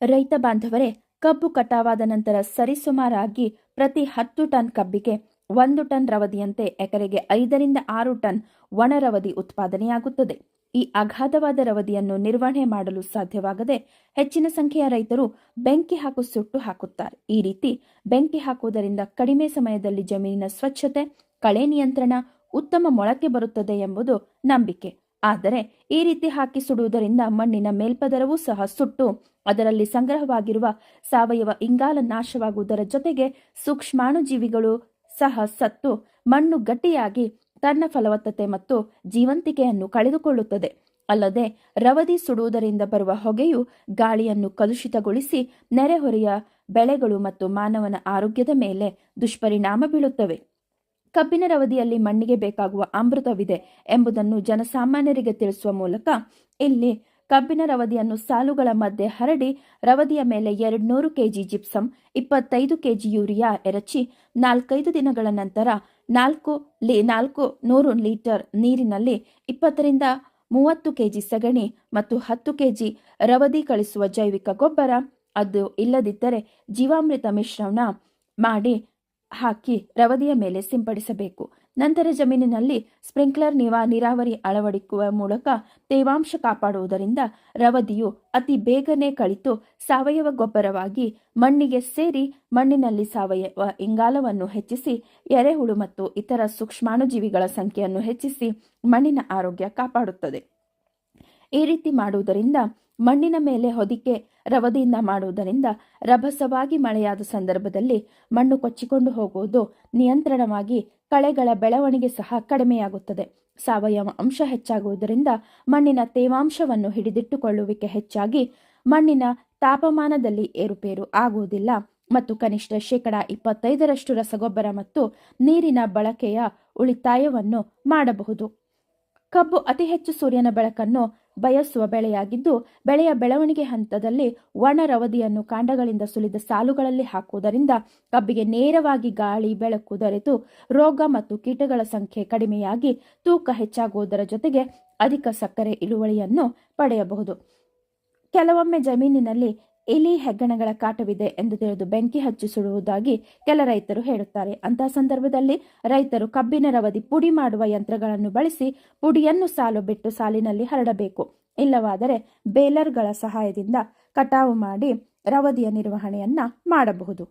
ರೈತ ಬಾಂಧವರೇ, ಕಬ್ಬು ಕಟಾವಾದ ನಂತರ ಸರಿಸುಮಾರಾಗಿ ಪ್ರತಿ 10 ಟನ್ ಕಬ್ಬಿಗೆ 1 ಟನ್ ರವದಿಯಂತೆ ಎಕರೆಗೆ 5ರಿಂದ 6 ಟನ್ ಒಣ ರವದಿ ಉತ್ಪಾದನೆಯಾಗುತ್ತದೆ. ಈ ಅಗಾಧವಾದ ರವದಿಯನ್ನು ನಿರ್ವಹಣೆ ಮಾಡಲು ಸಾಧ್ಯವಾಗದೆ ಹೆಚ್ಚಿನ ಸಂಖ್ಯೆಯ ರೈತರು ಬೆಂಕಿ ಸುಟ್ಟು ಹಾಕುತ್ತಾರೆ. ಈ ರೀತಿ ಬೆಂಕಿ ಹಾಕುವುದರಿಂದ ಕಡಿಮೆ ಸಮಯದಲ್ಲಿ ಜಮೀನಿನ ಸ್ವಚ್ಛತೆ, ಕಳೆ ನಿಯಂತ್ರಣ, ಉತ್ತಮ ಮೊಳಕೆ ಬರುತ್ತದೆ ಎಂಬುದು ನಂಬಿಕೆ. ಆದರೆ ಈ ರೀತಿ ಹಾಕಿ ಸುಡುವುದರಿಂದ ಮಣ್ಣಿನ ಮೇಲ್ಪದರವೂ ಸಹ ಸುಟ್ಟು ಅದರಲ್ಲಿ ಸಂಗ್ರಹವಾಗಿರುವ ಸಾವಯವ ಇಂಗಾಲ ನಾಶವಾಗುವುದರ ಜೊತೆಗೆ ಸೂಕ್ಷ್ಮಾಣುಜೀವಿಗಳು ಸಹ ಸತ್ತು ಮಣ್ಣು ಗಟ್ಟಿಯಾಗಿ ತನ್ನ ಫಲವತ್ತತೆ ಮತ್ತು ಜೀವಂತಿಕೆಯನ್ನು ಕಳೆದುಕೊಳ್ಳುತ್ತದೆ. ಅಲ್ಲದೆ ರವದಿ ಸುಡುವುದರಿಂದ ಬರುವ ಹೊಗೆಯು ಗಾಳಿಯನ್ನು ಕಲುಷಿತಗೊಳಿಸಿ ನೆರೆಹೊರೆಯ ಬೆಳೆಗಳು ಮತ್ತು ಮಾನವನ ಆರೋಗ್ಯದ ಮೇಲೆ ದುಷ್ಪರಿಣಾಮ ಬೀಳುತ್ತವೆ. ಕಬ್ಬಿನ ರವದಿಯಲ್ಲಿ ಮಣ್ಣಿಗೆ ಬೇಕಾಗುವ ಅಮೃತವಿದೆ ಎಂಬುದನ್ನು ಜನಸಾಮಾನ್ಯರಿಗೆ ತಿಳಿಸುವ ಮೂಲಕ ಇಲ್ಲಿ ಕಬ್ಬಿನ ರವದಿಯನ್ನು ಸಾಲುಗಳ ಮಧ್ಯೆ ಹರಡಿ ರವದಿಯ ಮೇಲೆ 200 ಕೆಜಿ ಜಿಪ್ಸಮ್, 25 ಕೆಜಿ ಯೂರಿಯಾ ಎರಚಿ 4-5 ದಿನಗಳ ನಂತರ 400 ಲೀಟರ್ ನೀರಿನಲ್ಲಿ 20ರಿಂದ 30 ಕೆಜಿ ಸಗಣಿ ಮತ್ತು 10 ಕೆಜಿ ರವದಿ ಕಳಿಸುವ ಜೈವಿಕ ಗೊಬ್ಬರ, ಅದು ಇಲ್ಲದಿದ್ದರೆ ಜೀವಾಮೃತ ಮಿಶ್ರಣ ಮಾಡಿ ಹಾಕಿ ರವದಿಯ ಮೇಲೆ ಸಿಂಪಡಿಸಬೇಕು. ನಂತರ ಜಮೀನಿನಲ್ಲಿ ಸ್ಪ್ರಿಂಕ್ಲರ್ ನೀರಾವರಿ ಅಳವಡಿಸುವ ಮೂಲಕ ತೇವಾಂಶ ಕಾಪಾಡುವುದರಿಂದ ರವದಿಯು ಅತಿ ಬೇಗನೆ ಕಳಿತು ಸಾವಯವ ಗೊಬ್ಬರವಾಗಿ ಮಣ್ಣಿಗೆ ಸೇರಿ ಮಣ್ಣಿನಲ್ಲಿ ಸಾವಯವ ಇಂಗಾಲವನ್ನು ಹೆಚ್ಚಿಸಿ ಎರೆಹುಳು ಮತ್ತು ಇತರ ಸೂಕ್ಷ್ಮಾಣುಜೀವಿಗಳ ಸಂಖ್ಯೆಯನ್ನು ಹೆಚ್ಚಿಸಿ ಮಣ್ಣಿನ ಆರೋಗ್ಯ ಕಾಪಾಡುತ್ತದೆ. ಈ ರೀತಿ ಮಾಡುವುದರಿಂದ ಮಣ್ಣಿನ ಮೇಲೆ ಹೊದಿಕೆ ರವದಿಯಿಂದ ಮಾಡುವುದರಿಂದ ರಭಸವಾಗಿ ಮಳೆಯಾದ ಸಂದರ್ಭದಲ್ಲಿ ಮಣ್ಣು ಕೊಚ್ಚಿಕೊಂಡು ಹೋಗುವುದು ನಿಯಂತ್ರಣವಾಗಿ ಕಳೆಗಳ ಬೆಳವಣಿಗೆ ಸಹ ಕಡಿಮೆಯಾಗುತ್ತದೆ. ಸಾವಯವ ಅಂಶ ಹೆಚ್ಚಾಗುವುದರಿಂದ ಮಣ್ಣಿನ ತೇವಾಂಶವನ್ನು ಹಿಡಿದಿಟ್ಟುಕೊಳ್ಳುವಿಕೆ ಹೆಚ್ಚಾಗಿ ಮಣ್ಣಿನ ತಾಪಮಾನದಲ್ಲಿ ಏರುಪೇರು ಆಗುವುದಿಲ್ಲ ಮತ್ತು ಕನಿಷ್ಠ 25% ರಸಗೊಬ್ಬರ ಮತ್ತು ನೀರಿನ ಬಳಕೆಯ ಉಳಿತಾಯವನ್ನು ಮಾಡಬಹುದು. ಕಬ್ಬು ಅತಿ ಹೆಚ್ಚು ಸೂರ್ಯನ ಬೆಳಕನ್ನು ಬಯಸುವ ಬೆಳೆಯಾಗಿದ್ದು ಬೆಳೆಯ ಬೆಳವಣಿಗೆ ಹಂತದಲ್ಲಿ ಒಣ ರವದಿಯನ್ನು ಕಾಂಡಗಳಿಂದ ಸುಲಿದ ಸಾಲುಗಳಲ್ಲಿ ಹಾಕುವುದರಿಂದ ಕಬ್ಬಿಗೆ ನೇರವಾಗಿ ಗಾಳಿ ಬೆಳಕು ದೊರೆತು ರೋಗ ಮತ್ತು ಕೀಟಗಳ ಸಂಖ್ಯೆ ಕಡಿಮೆಯಾಗಿ ತೂಕ ಹೆಚ್ಚಾಗುವುದರ ಜೊತೆಗೆ ಅಧಿಕ ಸಕ್ಕರೆ ಇಳುವರಿಯನ್ನು ಪಡೆಯಬಹುದು. ಕೆಲವೊಮ್ಮೆ ಜಮೀನಿನಲ್ಲಿ ಇಲಿ ಹೆಗ್ಗಣಗಳ ಕಾಟವಿದೆ ಎಂದು ತಿಳಿದು ಬೆಂಕಿ ಹಚ್ಚಿ ಸುಡುವುದಾಗಿ ಕೆಲ ರೈತರು ಹೇಳುತ್ತಾರೆ. ಅಂತಹ ಸಂದರ್ಭದಲ್ಲಿ ರೈತರು ಕಬ್ಬಿನ ರವದಿ ಪುಡಿ ಮಾಡುವ ಯಂತ್ರಗಳನ್ನು ಬಳಸಿ ಪುಡಿಯನ್ನು ಸಾಲು ಬಿಟ್ಟು ಸಾಲಿನಲ್ಲಿ ಹರಡಬೇಕು. ಇಲ್ಲವಾದರೆ ಬೇಲರ್ಗಳ ಸಹಾಯದಿಂದ ಕಟಾವು ಮಾಡಿ ರವದಿಯ ನಿರ್ವಹಣೆಯನ್ನ ಮಾಡಬಹುದು.